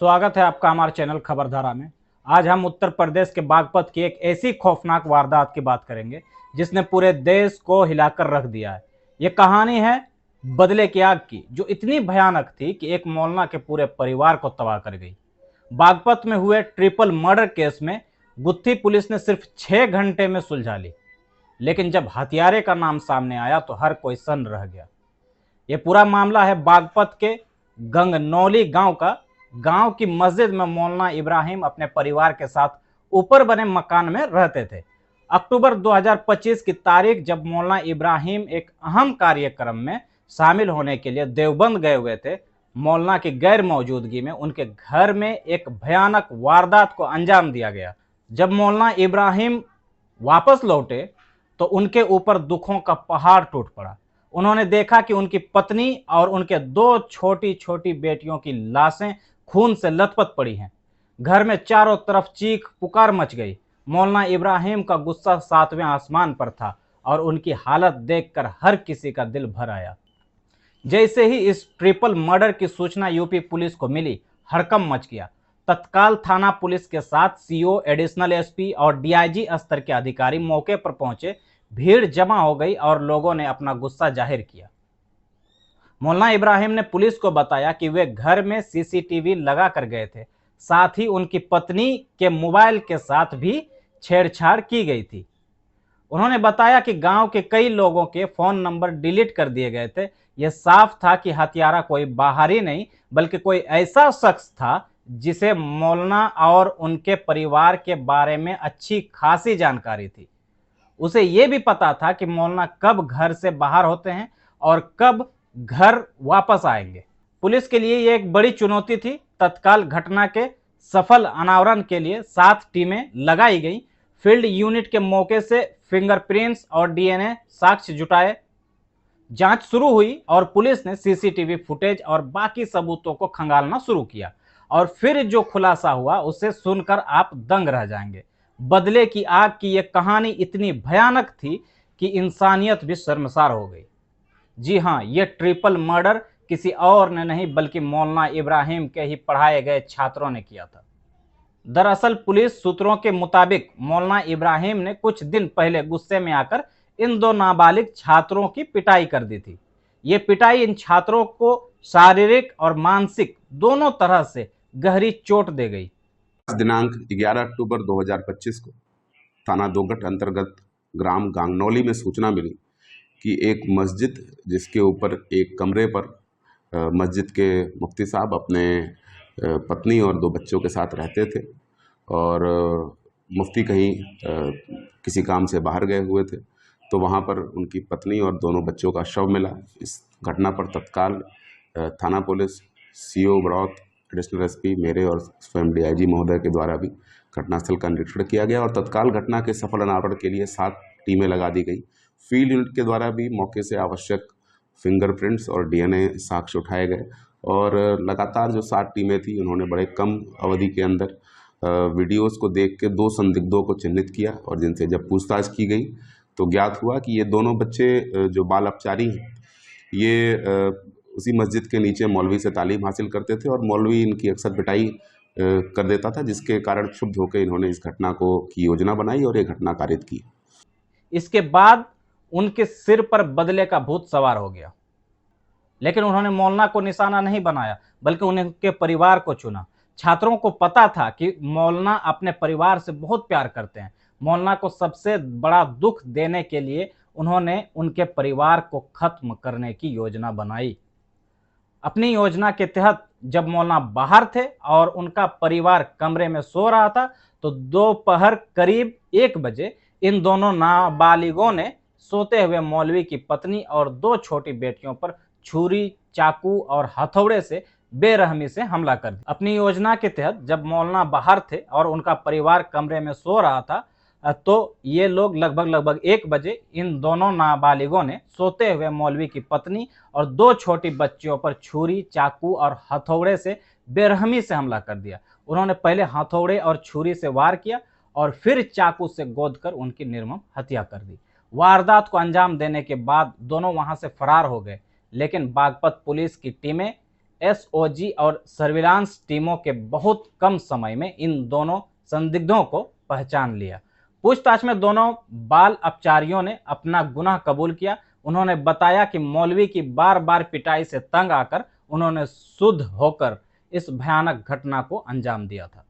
स्वागत है आपका हमारे चैनल खबरधारा में। आज हम उत्तर प्रदेश के बागपत की एक ऐसी खौफनाक वारदात की बात करेंगे जिसने पूरे देश को हिलाकर रख दिया है। ये कहानी है बदले की आग की, जो इतनी भयानक थी कि एक मोहल्ला के पूरे परिवार को तबाह कर गई। बागपत में हुए ट्रिपल मर्डर केस में गुत्थी पुलिस ने सिर्फ 6 घंटे में सुलझा ली, लेकिन जब हत्यारे का नाम सामने आया तो हर कोई सन्न रह गया। ये पूरा मामला है बागपत के गंगनौली गांव का। गांव की मस्जिद में मौलाना इब्राहिम अपने परिवार के साथ ऊपर बने मकान में रहते थे। अक्टूबर 2025 की तारीख, जब मौलाना इब्राहिम एक अहम कार्यक्रम में शामिल होने के लिए देवबंद गए हुए थे, मौलाना की गैर मौजूदगी में उनके घर में एक भयानक वारदात को अंजाम दिया गया। जब मौलाना इब्राहिम वापस लौटे तो उनके ऊपर दुखों का पहाड़ टूट पड़ा। उन्होंने देखा कि उनकी पत्नी और उनके 2 छोटी छोटी बेटियों की लाशें खून से लथपथ पड़ी हैं। घर में चारों तरफ चीख पुकार मच गई। मौलाना इब्राहिम का गुस्सा 7वें आसमान पर था और उनकी हालत देखकर हर किसी का दिल भर आया। जैसे ही इस ट्रिपल मर्डर की सूचना यूपी पुलिस को मिली, हड़कंप मच गया। तत्काल थाना पुलिस के साथ सीओ, एडिशनल एसपी और डीआईजी स्तर के अधिकारी मौके पर पहुंचे। भीड़ जमा हो गई और लोगों ने अपना गुस्सा जाहिर किया। मौलाना इब्राहिम ने पुलिस को बताया कि वे घर में सीसीटीवी लगा कर गए थे, साथ ही उनकी पत्नी के मोबाइल के साथ भी छेड़छाड़ की गई थी। उन्होंने बताया कि गांव के कई लोगों के फोन नंबर डिलीट कर दिए गए थे। यह साफ था कि हत्यारा कोई बाहरी नहीं, बल्कि कोई ऐसा शख्स था जिसे मौलाना और उनके परिवार के बारे में अच्छी खासी जानकारी थी। उसे यह भी पता था कि मौलाना कब घर से बाहर होते हैं और कब घर वापस आएंगे। पुलिस के लिए यह एक बड़ी चुनौती थी। तत्काल घटना के सफल अनावरण के लिए 7 टीमें लगाई गईं। फील्ड यूनिट के मौके से फिंगरप्रिंट्स और डीएनए साक्ष्य जुटाए। जांच शुरू हुई और पुलिस ने सीसीटीवी फुटेज और बाकी सबूतों को खंगालना शुरू किया। और फिर जो खुलासा हुआ उसे सुनकर आप दंग रह जाएंगे। बदले की आग की यह कहानी इतनी भयानक थी कि इंसानियत भी शर्मसार हो गई। जी हां, यह ट्रिपल मर्डर किसी और ने नहीं बल्कि मौलाना इब्राहिम के ही पढ़ाए गए छात्रों ने किया था। दरअसल पुलिस सूत्रों के मुताबिक मौलाना इब्राहिम ने कुछ दिन पहले गुस्से में आकर इन 2 नाबालिग छात्रों की पिटाई कर दी थी। ये पिटाई इन छात्रों को शारीरिक और मानसिक दोनों तरह से गहरी चोट दे गई। दिनांक 11 अक्टूबर 2025 को थाना दोगट अंतर्गत ग्राम गांगनौली में सूचना मिली कि एक मस्जिद, जिसके ऊपर एक कमरे पर मस्जिद के मुफ्ती साहब अपने पत्नी और 2 बच्चों के साथ रहते थे और मुफ्ती कहीं किसी काम से बाहर गए हुए थे, तो वहाँ पर उनकी पत्नी और दोनों बच्चों का शव मिला। इस घटना पर तत्काल थाना police, CO broth, additional SP मेरे और स्वयं डीआईजी महोदय के द्वारा भी घटनास्थल का निरीक्षण किया गया और तत्काल घटना के सफल अनावरण के लिए 7 टीमें लगा दी गई। फील्ड यूनिट के द्वारा भी मौके से आवश्यक फिंगरप्रिंट्स और डीएनए साक्ष्य उठाए गए और लगातार जो 7 टीमें थी उन्होंने बड़े कम अवधि के अंदर वीडियोस को देख के 2 संदिग्धों को चिन्हित किया और जिनसे जब पूछताछ की गई तो ज्ञात हुआ कि ये दोनों बच्चे जो बाल अपचारी हैं, ये उसी मस्जिद के नीचे मौलवी से तालीम हासिल करते थे और मौलवी इनकी अक्सर पिटाई कर देता था, जिसके कारण क्षुब्ध होकर इन्होंने इस घटना की योजना बनाई और ये घटना कारित की। इसके बाद उनके सिर पर बदले का भूत सवार हो गया, लेकिन उन्होंने मौलाना को निशाना नहीं बनाया बल्कि उनके परिवार को चुना। छात्रों को पता था कि मौलाना अपने परिवार से बहुत प्यार करते हैं। मौलाना को सबसे बड़ा दुख देने के लिए उन्होंने उनके परिवार को खत्म करने की योजना बनाई। अपनी योजना के तहत जब मौलाना बाहर थे और उनका परिवार कमरे में सो रहा था तो दोपहर करीब 1 बजे इन दोनों नाबालिगों ने सोते हुए मौलवी की पत्नी और 2 छोटी बेटियों पर छुरी, चाकू और हथौड़े से बेरहमी से हमला कर दिया। अपनी योजना के तहत जब मौलाना बाहर थे और उनका परिवार कमरे में सो रहा था तो ये लोग लगभग 1 बजे इन दोनों नाबालिगों ने सोते हुए मौलवी की पत्नी और 2 छोटी बच्चियों पर छुरी, चाकू और हथौड़े से बेरहमी से हमला कर दिया। उन्होंने पहले हथौड़े और छुरी से वार किया और फिर चाकू से गोदकर उनकी निर्मम हत्या कर दी। वारदात को अंजाम देने के बाद दोनों वहां से फरार हो गए, लेकिन बागपत पुलिस की टीमें एसओजी और सर्विलांस टीमों के बहुत कम समय में इन दोनों संदिग्धों को पहचान लिया। पूछताछ में दोनों बाल अपचारियों ने अपना गुनाह कबूल किया। उन्होंने बताया कि मौलवी की बार बार पिटाई से तंग आकर उन्होंने शुद्ध होकर इस भयानक घटना को अंजाम दिया था।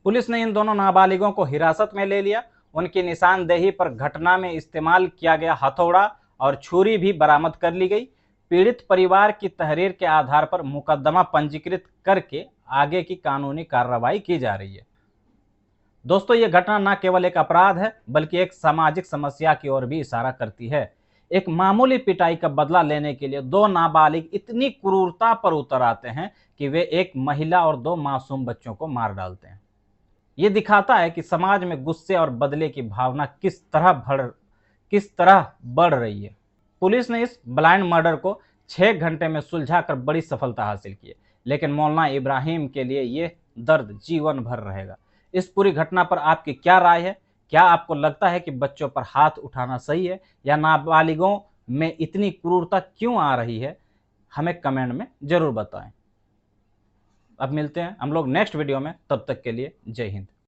पुलिस ने इन दोनों नाबालिगों को हिरासत में ले लिया। उनकी निशानदेही पर घटना में इस्तेमाल किया गया हथौड़ा और छुरी भी बरामद कर ली गई। पीड़ित परिवार की तहरीर के आधार पर मुकदमा पंजीकृत करके आगे की कानूनी कार्रवाई की जा रही है। दोस्तों, यह घटना न केवल एक अपराध है बल्कि एक सामाजिक समस्या की ओर भी इशारा करती है। एक मामूली पिटाई का बदला लेने के लिए दो नाबालिग इतनी क्रूरता पर उतर आते हैं कि वे एक महिला और दो मासूम बच्चों को मार डालते हैं। ये दिखाता है कि समाज में गुस्से और बदले की भावना किस तरह बढ़ रही है। पुलिस ने इस ब्लाइंड मर्डर को 6 घंटे में सुलझाकर बड़ी सफलता हासिल की है, लेकिन मौलाना इब्राहिम के लिए ये दर्द जीवन भर रहेगा। इस पूरी घटना पर आपकी क्या राय है? क्या आपको लगता है कि बच्चों पर हाथ उठाना सही है या नाबालिगों में इतनी क्रूरता क्यों आ रही है? हमें कमेंट में जरूर बताएं। अब मिलते हैं हम लोग नेक्स्ट वीडियो में, तब तक के लिए जय हिंद।